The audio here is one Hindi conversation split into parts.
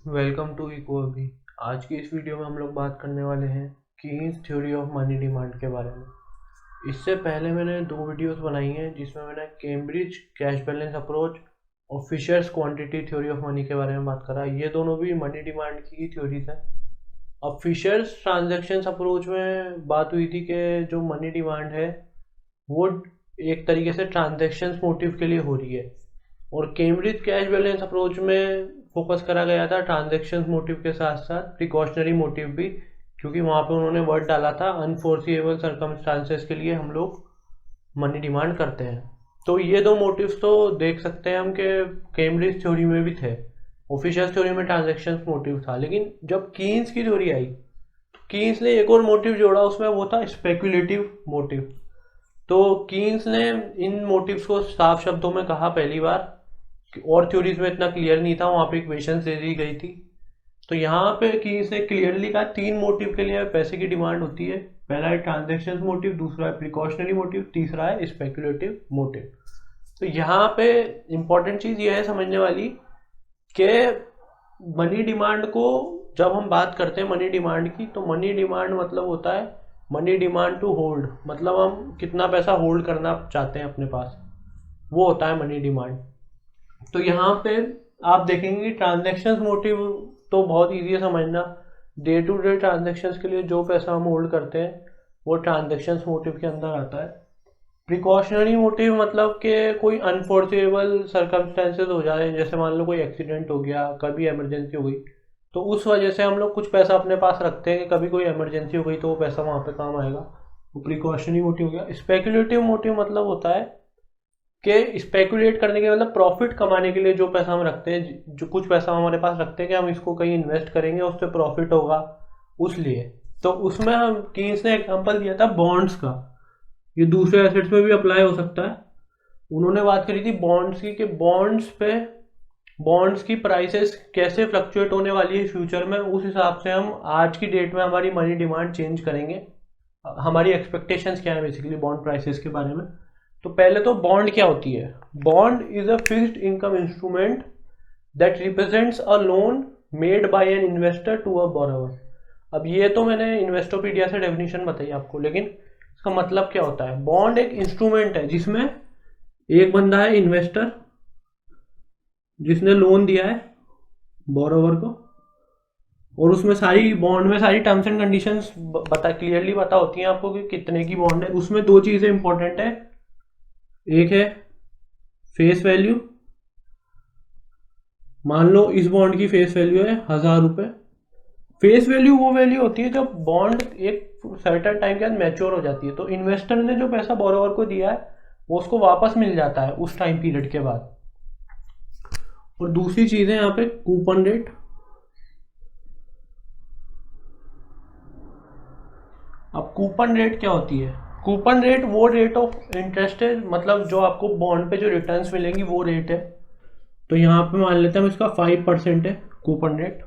वेलकम टू इको अभी। आज की इस वीडियो में हम लोग बात करने वाले हैं Keynes theory of money demand के बारे में। इससे पहले मैंने दो वीडियोस बनाई हैं जिसमें मैंने कैम्ब्रिज कैश बैलेंस अप्रोच और Fisher's quantity theory of money के बारे में बात करा। ये दोनों भी मनी डिमांड की थ्योरीज हैं। अब फिशर्स ट्रांजैक्शंस अप्रोच में बात हुई थी कि जो मनी डिमांड है वो एक तरीके से ट्रांजैक्शंस मोटिव के लिए हो रही है, और कैम्ब्रिज कैश बैलेंस अप्रोच में फोकस करा गया था ट्रांजैक्शंस मोटिव के साथ साथ प्रिकॉशनरी मोटिव भी, क्योंकि वहाँ पे उन्होंने वर्ड डाला था अनफोर्सिएबल सर्कमस्टांसेस के लिए हम लोग मनी डिमांड करते हैं। तो ये दो मोटिव्स तो देख सकते हैं हम कि कैम्ब्रिज थ्योरी में भी थे। ऑफिशियल थ्योरी में ट्रांजैक्शंस मोटिव था, लेकिन जब कीन्स की थ्योरी आई तो कीन्स ने एक और मोटिव जोड़ा, उसमें वो था स्पेकुलेटिव मोटिव। तो कीन्स ने इन मोटिव्स को साफ शब्दों में कहा पहली बार, और थ्योरीज में इतना क्लियर नहीं था, वहाँ पे इक्वेशंस दे दी गई थी। तो यहाँ पे कीन्स ने क्लियरली कहा तीन मोटिव के लिए पैसे की डिमांड होती है। पहला है ट्रांजैक्शन मोटिव, दूसरा है प्रिकॉशनरी मोटिव, तीसरा है स्पेकुलेटिव मोटिव। तो यहाँ पे इंपॉर्टेंट चीज़ ये है समझने वाली कि मनी डिमांड को जब हम बात करते हैं मनी डिमांड की, तो मनी डिमांड मतलब होता है मनी डिमांड टू होल्ड, मतलब हम कितना पैसा होल्ड करना चाहते हैं अपने पास, वो होता है मनी डिमांड। तो यहाँ पे आप देखेंगे ट्रांजैक्शंस मोटिव तो बहुत इजी है समझना। डे टू डे ट्रांजैक्शंस के लिए जो पैसा हम होल्ड करते हैं वो ट्रांजैक्शंस मोटिव के अंदर आता है। प्रिकॉशनरी मोटिव मतलब कि कोई अनफोर्सेबल सर्कमस्टेंसेस हो जाए, जैसे मान लो कोई एक्सीडेंट हो गया, कभी इमरजेंसी हो गई, तो उस वजह से हम लोग कुछ पैसा अपने पास रखते हैं कि कभी कोई इमरजेंसी हो गई तो वो पैसा वहाँ पे काम आएगा, वो प्रिकॉशनरी मोटिव हो गया। स्पेकुलेटिव मोटिव मतलब होता है कि स्पेकुलेट करने के मतलब प्रॉफिट कमाने के लिए जो पैसा हम रखते हैं, जो कुछ पैसा हमारे पास रखते हैं कि हम इसको कहीं इन्वेस्ट करेंगे, उससे प्रॉफिट होगा उस लिए। तो उसमें हम कीन्स ने एग्जांपल दिया था बॉन्ड्स का। ये दूसरे एसेट्स में भी अप्लाई हो सकता है। उन्होंने बात करी थी बॉन्ड्स की कि बॉन्ड्स की प्राइसेस कैसे फ्लक्चुएट होने वाली है फ्यूचर में, उस हिसाब से हम आज की डेट में हमारी मनी डिमांड चेंज करेंगे। हमारी एक्सपेक्टेशंस क्या है बेसिकली बॉन्ड प्राइसेस के बारे में। तो पहले तो बॉन्ड क्या होती है? Bond is a fixed income instrument that represents a loan made by an investor to a borrower. अब ये तो मैंने इन्वेस्टोपीडिया से डेफिनेशन बताई आपको, लेकिन इसका मतलब क्या होता है? बॉन्ड एक इंस्ट्रूमेंट है जिसमें एक बंदा है इन्वेस्टर जिसने लोन दिया है बोरोवर को, और उसमें सारी बॉन्ड में सारी टर्म्स एंड कंडीशंस क्लियरली बता होती हैं आपको कि कितने की बॉन्ड है। उसमें दो चीजें इंपॉर्टेंट है, एक है फेस वैल्यू। मान लो इस बॉन्ड की फेस वैल्यू है 1000 रुपये। फेस वैल्यू वो वैल्यू होती है जब बॉन्ड एक सर्टेन टाइम के बाद मैच्योर हो जाती है, तो इन्वेस्टर ने जो पैसा बोरोवर को दिया है वो उसको वापस मिल जाता है उस टाइम पीरियड के बाद। और दूसरी चीज है यहाँ पे कूपन रेट। अब कूपन रेट क्या होती है? कूपन रेट वो रेट ऑफ इंटरेस्ट है, मतलब जो आपको बॉन्ड पे जो रिटर्न्स मिलेंगी वो रेट है। तो यहाँ पे मान लेते हैं हम इसका 5% है कूपन रेट।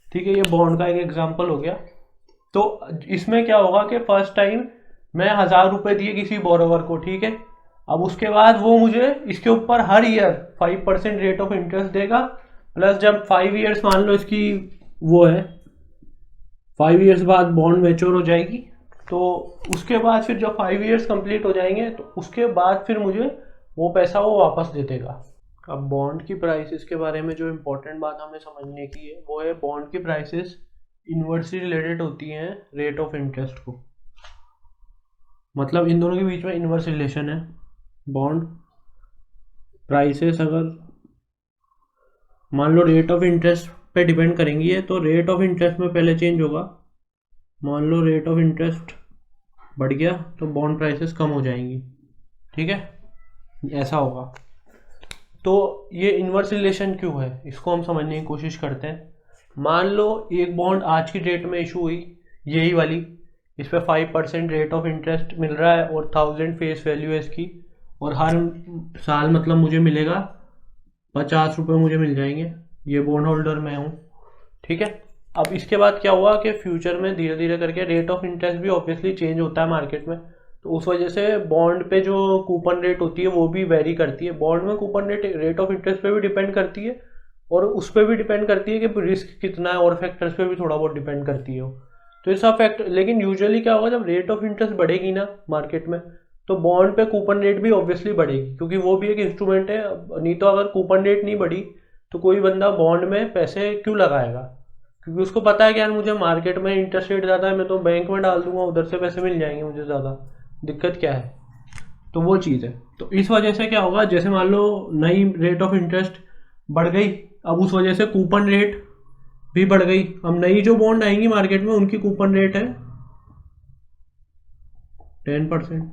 ठीक है, ये बॉन्ड का एक एग्जांपल हो गया। तो इसमें क्या होगा कि फर्स्ट टाइम मैं 1000 रुपये दिए किसी बोरोवर को, ठीक है। अब उसके बाद वो मुझे इसके ऊपर हर ईयर 5% रेट ऑफ इंटरेस्ट देगा, प्लस जब 5 ईयर्स मान लो इसकी वो है, 5 ईयर्स बाद बॉन्ड मैच्योर हो जाएगी, तो उसके बाद फिर जब 5 ईयर्स कंप्लीट हो जाएंगे तो उसके बाद फिर मुझे वो पैसा वो वापस दे देगा। अब बॉन्ड की प्राइसेस के बारे में जो इम्पोर्टेंट बात हमें समझने की है वो है बॉन्ड की प्राइसेस इन्वर्सली रिलेटेड होती हैं रेट ऑफ इंटरेस्ट को, मतलब इन दोनों के बीच में इन्वर्स रिलेशन है। बॉन्ड प्राइसेस अगर मान लो रेट ऑफ इंटरेस्ट पे डिपेंड करेंगी है, तो रेट ऑफ इंटरेस्ट में पहले चेंज होगा। मान लो रेट ऑफ इंटरेस्ट बढ़ गया तो बॉन्ड प्राइसेस कम हो जाएंगी, ठीक है, ऐसा होगा। तो ये इन्वर्स रिलेशन क्यों है इसको हम समझने की कोशिश करते हैं। मान लो एक बॉन्ड आज की डेट में इशू हुई, यही वाली, इस पर 5% रेट ऑफ इंटरेस्ट मिल रहा है और 1000 फेस वैल्यू है इसकी, और हर साल मतलब मुझे मिलेगा 50 रुपये मुझे मिल जाएंगे, ये बॉन्ड होल्डर मैं हूँ, ठीक है। अब इसके बाद क्या हुआ कि फ्यूचर में धीरे धीरे करके रेट ऑफ इंटरेस्ट भी ऑब्वियसली चेंज होता है मार्केट में, तो उस वजह से बॉन्ड पे जो कूपन रेट होती है वो भी वेरी करती है। बॉन्ड में coupon rate rate of interest पे भी डिपेंड करती है, और उस पर भी डिपेंड करती है कि रिस्क कितना है, और फैक्टर्स पे भी थोड़ा बहुत डिपेंड करती है तो ये सब फैक्टर। लेकिन यूजुअली क्या होगा, जब रेट ऑफ इंटरेस्ट बढ़ेगी ना मार्केट में, तो बॉन्ड पे कूपन रेट भी ऑब्वियसली बढ़ेगी, क्योंकि वो भी एक इंस्ट्रूमेंट है। नहीं तो अगर कूपन रेट नहीं बढ़ी तो कोई बंदा बॉन्ड में पैसे क्यों लगाएगा, क्योंकि उसको पता है कि यार मुझे मार्केट में इंटरेस्ट रेट ज़्यादा है, मैं तो बैंक में डाल दूंगा, उधर से पैसे मिल जाएंगे मुझे ज़्यादा, दिक्कत क्या है। तो वो चीज़ है। तो इस वजह से क्या होगा, जैसे मान लो नई रेट ऑफ इंटरेस्ट बढ़ गई, अब उस वजह से कूपन रेट भी बढ़ गई। अब नई जो बॉन्ड आएंगी मार्केट में उनकी कूपन रेट है 10%।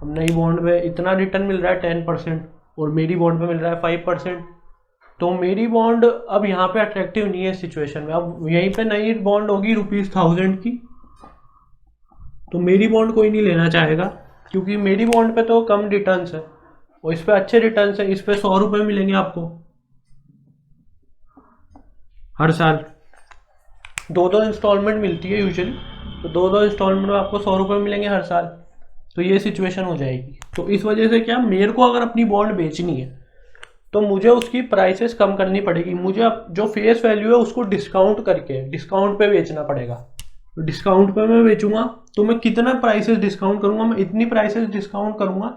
अब नई बॉन्ड में इतना रिटर्न मिल रहा है 10%, और मेरी बॉन्ड में मिल रहा है 5%। तो मेरी बॉन्ड अब यहाँ पे अट्रैक्टिव नहीं है सिचुएशन में। अब यहीं पे नई बॉन्ड होगी ₹1000 की, तो मेरी बॉन्ड कोई नहीं लेना चाहेगा, क्योंकि मेरी बॉन्ड पे तो कम रिटर्न्स है और इस पे अच्छे रिटर्न्स है। इस पे 100 रुपये मिलेंगे आपको हर साल, 2 इंस्टॉलमेंट मिलती है यूजुअली, तो 2 इंस्टॉलमेंट में आपको 100 रुपये मिलेंगे हर साल। तो ये सिचुएशन हो जाएगी। तो इस वजह से क्या, मेरे को अगर अपनी बॉन्ड बेचनी है तो मुझे उसकी प्राइसेस कम करनी पड़ेगी। मुझे अब जो फेस वैल्यू है उसको डिस्काउंट करके डिस्काउंट पे बेचना पड़ेगा। तो डिस्काउंट पे मैं बेचूंगा तो मैं कितना प्राइसेस डिस्काउंट करूंगा, मैं इतनी प्राइसेस डिस्काउंट करूंगा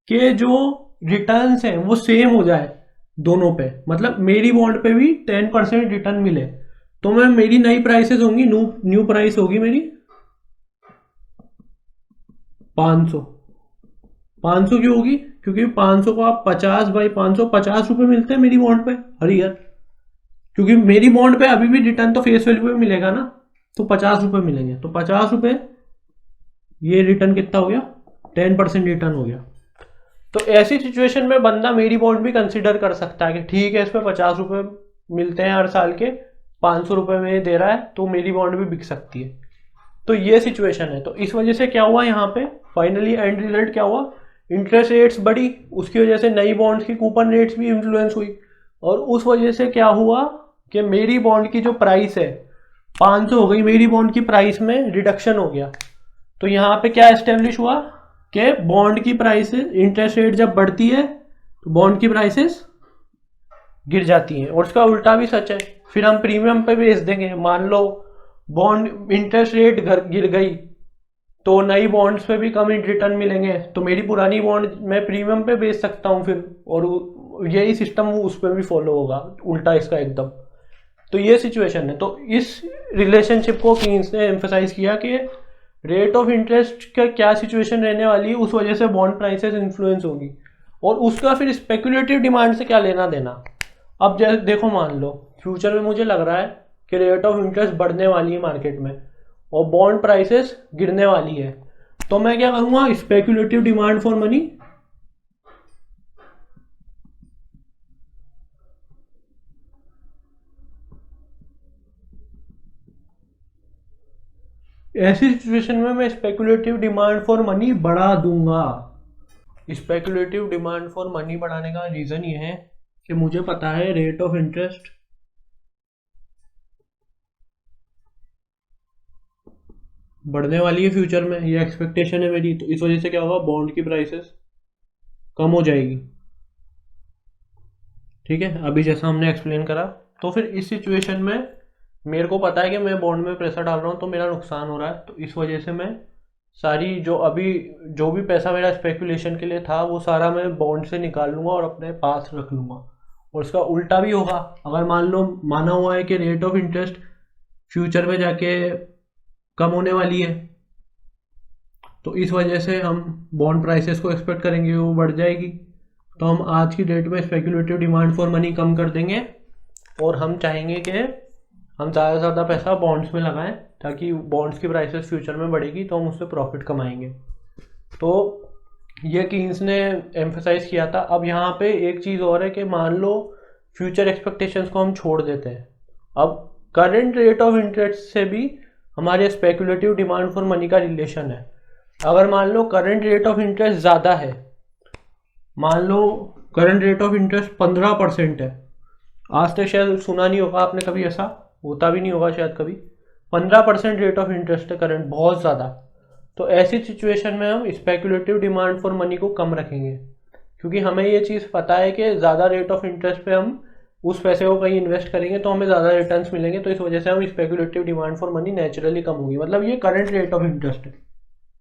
कि जो रिटर्न्स हैं वो सेम हो जाए दोनों पे, मतलब मेरी बॉन्ड पे भी 10% रिटर्न मिले। तो मैं, मेरी नई प्राइसेस होंगी, न्यू प्राइस होगी मेरी 500। 500 क्यों होगी, क्योंकि 500 को आप 50/500, 50 रुपये मिलते हैं मेरी बॉन्ड पे हर ईयर। क्योंकि मेरी बॉन्ड पे अभी भी रिटर्न तो फेस वैल्यू पे मिलेगा ना, तो 50 रुपये मिलेंगे। तो 50 रुपये, ये रिटर्न कितना हो गया, 10% रिटर्न हो गया। तो ऐसी सिचुएशन में बंदा मेरी बॉन्ड भी कंसिडर कर सकता है कि ठीक है, इसमें 50 रुपये मिलते हैं हर साल के, 500 रुपये में दे रहा है, तो मेरी बॉन्ड भी बिक सकती है। तो ये सिचुएशन है। तो इस वजह से क्या हुआ यहाँ पे, फाइनली एंड रिजल्ट क्या हुआ, इंटरेस्ट रेट्स बढ़ी, उसकी वजह से नई बॉन्ड्स की कूपन रेट्स भी इन्फ्लुएंस हुई, और उस वजह से क्या हुआ कि मेरी बॉन्ड की जो प्राइस है 500 हो गई, मेरी बॉन्ड की प्राइस में रिडक्शन हो गया। तो यहाँ पे क्या एस्टेब्लिश हुआ कि बॉन्ड की प्राइसेस, इंटरेस्ट रेट जब बढ़ती है तो बॉन्ड की प्राइसेस गिर जाती हैं, और उसका उल्टा भी सच है। फिर हम प्रीमियम पे बेच देंगे। मान लो बॉन्ड इंटरेस्ट रेट गिर गई तो नई बॉन्ड्स पे भी कम रिटर्न मिलेंगे, तो मेरी पुरानी बॉन्ड मैं प्रीमियम पे बेच सकता हूँ फिर, और यही सिस्टम उस पर भी फॉलो होगा, उल्टा इसका एकदम। तो ये सिचुएशन है। तो इस रिलेशनशिप को कीन्स ने एम्फसाइज किया कि रेट ऑफ इंटरेस्ट का क्या सिचुएशन रहने वाली है, उस वजह से बॉन्ड प्राइसेस इन्फ्लुएंस होगी, और उसका फिर स्पेकुलेटिव डिमांड से क्या लेना देना। अब जैसे देखो, मान लो फ्यूचर में मुझे लग रहा है कि रेट ऑफ इंटरेस्ट बढ़ने वाली है मार्केट में और बॉन्ड प्राइसेस गिरने वाली है, तो मैं क्या करूंगा, स्पेकुलेटिव डिमांड फॉर मनी, ऐसी सिचुएशन में मैं स्पेकुलेटिव डिमांड फॉर मनी बढ़ा दूंगा। स्पेकुलेटिव डिमांड फॉर मनी बढ़ाने का रीजन ये है कि मुझे पता है रेट ऑफ इंटरेस्ट बढ़ने वाली है फ्यूचर में, ये एक्सपेक्टेशन है मेरी। तो इस वजह से क्या होगा, बॉन्ड की प्राइसेस कम हो जाएगी। ठीक है, अभी जैसा हमने एक्सप्लेन करा। तो फिर इस सिचुएशन में मेरे को पता है कि मैं बॉन्ड में पैसा डाल रहा हूँ तो मेरा नुकसान हो रहा है, तो इस वजह से मैं सारी जो भी पैसा मेरा स्पेकुलेशन के लिए था वो सारा मैं बॉन्ड से निकाल लूँगा और अपने पास रख लूँगा। और इसका उल्टा भी होगा, अगर मान लो माना हुआ है कि रेट ऑफ इंटरेस्ट फ्यूचर में जाके कम होने वाली है, तो इस वजह से हम बॉन्ड प्राइसेस को एक्सपेक्ट करेंगे वो बढ़ जाएगी, तो हम आज की डेट में स्पेकुलेटिव डिमांड फॉर मनी कम कर देंगे और हम चाहेंगे कि हम ज़्यादा से ज़्यादा पैसा बॉन्ड्स में लगाएं, ताकि बॉन्ड्स की प्राइसेस फ्यूचर में बढ़ेगी तो हम उससे प्रॉफिट कमाएंगे। तो ये कीन्स ने एम्फसाइज किया था। अब यहाँ पे एक चीज़ और है कि मान लो फ्यूचर एक्सपेक्टेशंस को हम छोड़ देते हैं, अब करंट रेट ऑफ इंटरेस्ट से भी हमारे स्पेकुलेटिव डिमांड फॉर मनी का रिलेशन है। अगर मान लो करंट रेट ऑफ इंटरेस्ट ज़्यादा है, मान लो करंट रेट ऑफ इंटरेस्ट 15% है, आज तक शायद सुना नहीं होगा आपने कभी, ऐसा होता भी नहीं होगा शायद कभी, 15% रेट ऑफ इंटरेस्ट है करंट, बहुत ज़्यादा। तो ऐसी सिचुएशन में हम स्पेकुलेटिव डिमांड फॉर मनी को कम रखेंगे, क्योंकि हमें ये चीज़ पता है कि ज़्यादा रेट ऑफ इंटरेस्ट पे हम उस पैसे को कहीं इन्वेस्ट करेंगे तो हमें ज़्यादा रिटर्न्स मिलेंगे, तो इस वजह से हम speculative demand for money naturally कम होगी। मतलब ये करंट रेट ऑफ इंटरेस्ट है,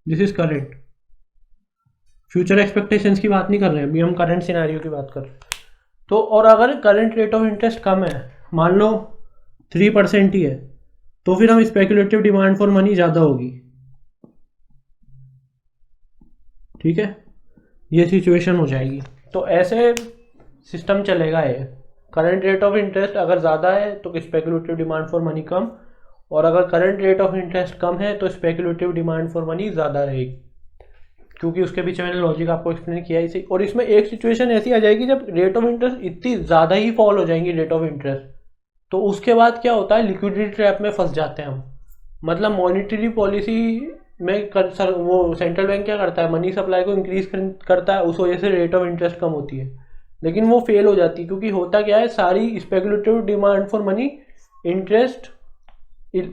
this is current. Future expectations की बात नहीं कर रहे हैं, अभी हम करंट सिनेरियो की बात कर रहे हैं। तो और अगर करंट रेट ऑफ इंटरेस्ट कम है, मान लो 3% ही है, तो फिर हम स्पेकुलेटिव डिमांड फॉर मनी ज़्यादा होगी। ठीक है, ये सिचुएशन हो जाएगी। तो ऐसे सिस्टम चलेगा ये। करंट रेट ऑफ इंटरेस्ट अगर ज़्यादा है तो स्पेकुलेटिव डिमांड फॉर मनी कम, और अगर करंट रेट ऑफ इंटरेस्ट कम है तो स्पेकुलेटिव डिमांड फॉर मनी ज़्यादा रहेगी, क्योंकि उसके पीछे मैंने लॉजिक आपको एक्सप्लेन किया इसे। और इसमें एक सिचुएशन ऐसी आ जाएगी जब रेट ऑफ इंटरेस्ट इतनी ज़्यादा ही फॉल हो जाएंगी रेट ऑफ इंटरेस्ट, तो उसके बाद क्या होता है, लिक्विडिटी ट्रैप में फंस जाते हैं हम। मतलब मॉनिटरी पॉलिसी में वो सेंट्रल बैंक क्या करता है, मनी सप्लाई को इंक्रीज करता है, उस वजह से रेट ऑफ इंटरेस्ट कम होती है, लेकिन वो फेल हो जाती है। क्योंकि होता क्या है, सारी speculative demand for money interest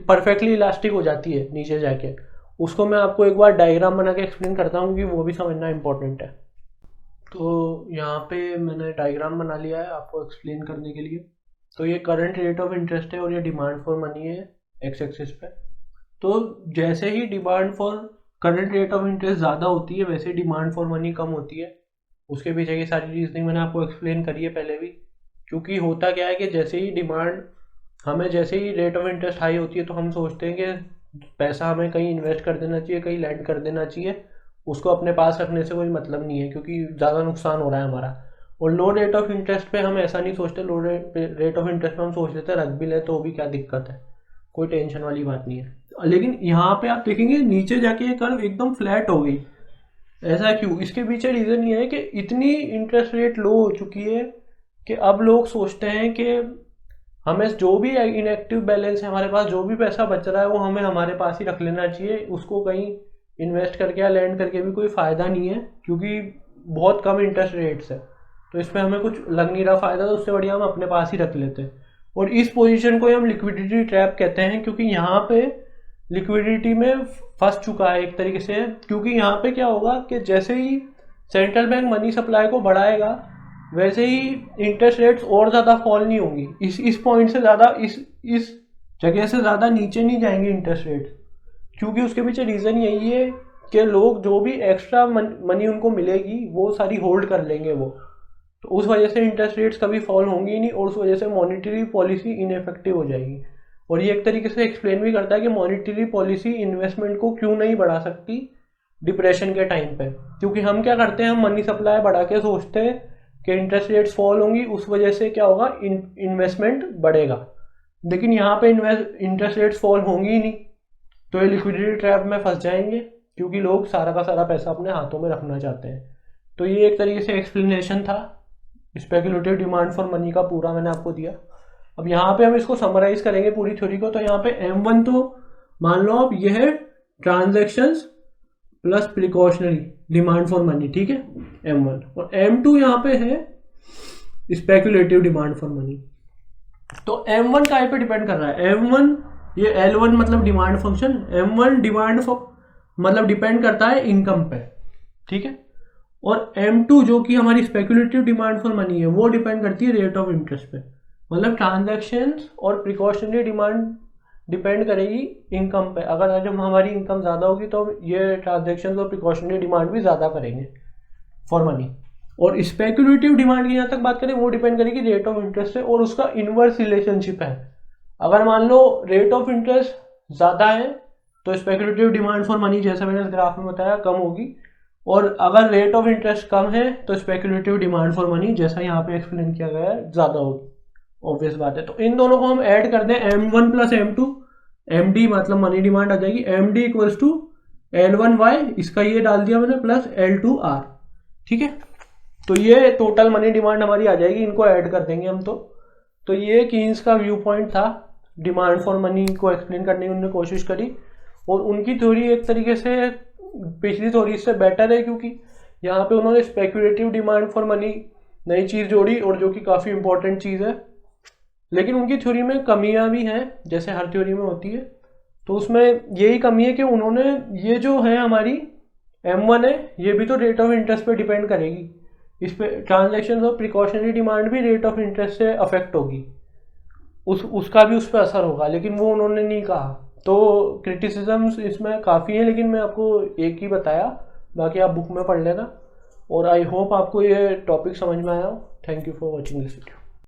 perfectly elastic हो जाती है नीचे जाके। उसको मैं आपको एक बार डायग्राम बना के एक्सप्लेन करता हूँ कि वो भी समझना इंपॉर्टेंट है। तो यहाँ पे मैंने डायग्राम बना लिया है आपको एक्सप्लेन करने के लिए। तो ये करंट रेट ऑफ इंटरेस्ट है और ये डिमांड फॉर मनी है एक्स एक्सिस पे। तो जैसे ही demand for current rate of interest ज़्यादा होती है, वैसे डिमांड फॉर मनी कम होती है। उसके पीछे की सारी रीजनिंग मैंने आपको एक्सप्लेन करी है पहले भी। क्योंकि होता क्या है कि जैसे ही रेट ऑफ इंटरेस्ट हाई होती है तो हम सोचते हैं कि पैसा हमें कहीं इन्वेस्ट कर देना चाहिए, कहीं लैंड कर देना चाहिए, उसको अपने पास रखने से कोई मतलब नहीं है क्योंकि ज़्यादा नुकसान हो रहा है हमारा। और लो रेट ऑफ इंटरेस्ट पे हम ऐसा नहीं सोचते, लो रेट ऑफ इंटरेस्ट पे हम सोच लेते हैं रख भी ले तो भी क्या दिक्कत है, कोई टेंशन वाली बात नहीं है। लेकिन यहाँ पे आप देखेंगे नीचे जाके ये कर्व एकदम फ्लैट हो गई। ऐसा क्यों? इसके पीछे रीज़न ये है कि इतनी इंटरेस्ट रेट लो हो चुकी है कि अब लोग सोचते हैं कि हमें जो भी इनएक्टिव बैलेंस है, हमारे पास जो भी पैसा बच रहा है वो हमें हमारे पास ही रख लेना चाहिए, उसको कहीं इन्वेस्ट करके या लैंड करके भी कोई फ़ायदा नहीं है क्योंकि बहुत कम इंटरेस्ट रेट्स है, तो इसमें हमें कुछ लग नहीं रहा फ़ायदा, तो उससे बढ़िया हम अपने पास ही रख लेते हैं। और इस पोजीशन को हम लिक्विडिटी ट्रैप कहते हैं, क्योंकि यहाँ पे लिक्विडिटी में फंस चुका है एक तरीके से। क्योंकि यहाँ पे क्या होगा कि जैसे ही सेंट्रल बैंक मनी सप्लाई को बढ़ाएगा वैसे ही इंटरेस्ट रेट्स और ज़्यादा फॉल नहीं होंगी, इस पॉइंट से ज़्यादा, इस जगह से ज़्यादा नीचे नहीं जाएंगे इंटरेस्ट रेट। क्योंकि उसके पीछे रीज़न यही है कि लोग जो भी एक्स्ट्रा मनी उनको मिलेगी वो सारी होल्ड कर लेंगे वो, तो उस वजह से इंटरेस्ट रेट्स कभी फॉल होंगी नहीं और उस वजह से मॉनिटरी पॉलिसी इनएफेक्टिव हो जाएगी। और ये एक तरीके से एक्सप्लेन भी करता है कि मॉनिटरी पॉलिसी इन्वेस्टमेंट को क्यों नहीं बढ़ा सकती डिप्रेशन के टाइम पे। क्योंकि हम क्या करते हैं, हम मनी सप्लाई बढ़ा के सोचते हैं कि इंटरेस्ट रेट्स फॉल होंगी, उस वजह से क्या होगा, इन्वेस्टमेंट बढ़ेगा। लेकिन यहाँ पे इंटरेस्ट रेट्स फॉल होंगी ही नहीं, तो ये लिक्विडिटी ट्रैप में फंस जाएंगे क्योंकि लोग सारा का सारा पैसा अपने हाथों में रखना चाहते हैं। तो ये एक तरीके से एक्सप्लेनेशन था स्पेकुलेटिव डिमांड फॉर मनी का, पूरा मैंने आपको दिया। अब यहाँ पे हम इसको समराइज करेंगे पूरी थ्योरी को। तो यहाँ पे M1 तो मान लो आप ये है transactions plus precautionary demand for money, ठीक है, M1। और M2 यहाँ पे है स्पेकुलेटिव डिमांड फॉर मनी। तो M1 काय पे डिपेंड कर रहा है, M1 ये L1 मतलब डिमांड फंक्शन, M1 डिमांड मतलब डिपेंड करता है इनकम पे, ठीक है। और M2 जो कि हमारी स्पेकुलेटिव डिमांड फॉर मनी है वो डिपेंड करती है रेट ऑफ इंटरेस्ट पे। मतलब ट्रांजैक्शंस और प्रिकॉशनरी डिमांड डिपेंड करेगी इनकम पे। अगर जब हमारी इनकम ज़्यादा होगी तो ये ट्रांजैक्शंस और प्रिकॉशनरी डिमांड भी ज़्यादा करेंगे फॉर मनी। और स्पेकुलेटिव डिमांड की जहाँ तक बात करें वो डिपेंड करेगी रेट ऑफ इंटरेस्ट से, और उसका इनवर्स रिलेशनशिप है। अगर मान लो रेट ऑफ इंटरेस्ट ज़्यादा है तो स्पेकुलेटिव डिमांड फॉर मनी, जैसा मैंने इस ग्राफ में बताया, कम होगी। और अगर रेट ऑफ इंटरेस्ट कम है तो स्पेकुलेटिव डिमांड फॉर मनी, जैसा यहाँ पे एक्सप्लेन किया गया है, ज़्यादा होगी। ऑब्वियस बात है। तो इन दोनों को हम ऐड कर दें, M1 प्लस M2, MD मतलब मनी डिमांड आ जाएगी, MD इक्वल्स टू L1Y, इसका ये डाल दिया मैंने, प्लस L2R, ठीक है। तो ये टोटल मनी डिमांड हमारी आ जाएगी, इनको ऐड कर देंगे हम। तो ये कीन्स का व्यू पॉइंट था, डिमांड फॉर मनी को एक्सप्लेन करने की उन्होंने कोशिश करी। और उनकी थ्योरी एक तरीके से पिछली थ्योरी से बेटर है, क्योंकि यहाँ पे उन्होंने स्पेकुलेटिव डिमांड फॉर मनी नई चीज़ जोड़ी, और जो कि काफ़ी इंपॉर्टेंट चीज़ है। लेकिन उनकी थ्योरी में कमियां भी हैं, जैसे हर थ्योरी में होती है। तो उसमें यही कमी है कि उन्होंने ये जो है हमारी M1 है, ये भी तो रेट ऑफ इंटरेस्ट पे डिपेंड करेगी। इस पे ट्रांजैक्शन ऑफ प्रिकॉशनरी डिमांड भी रेट ऑफ इंटरेस्ट से अफेक्ट होगी, उसका भी उस पर असर होगा, लेकिन वो उन्होंने नहीं कहा। तो क्रिटिसिजम्स इसमें काफ़ी हैं, लेकिन मैं आपको एक ही बताया, बाकी आप बुक में पढ़ लेना। और आई होप आपको ये टॉपिक समझ में आया हो। Thank you for watching this video.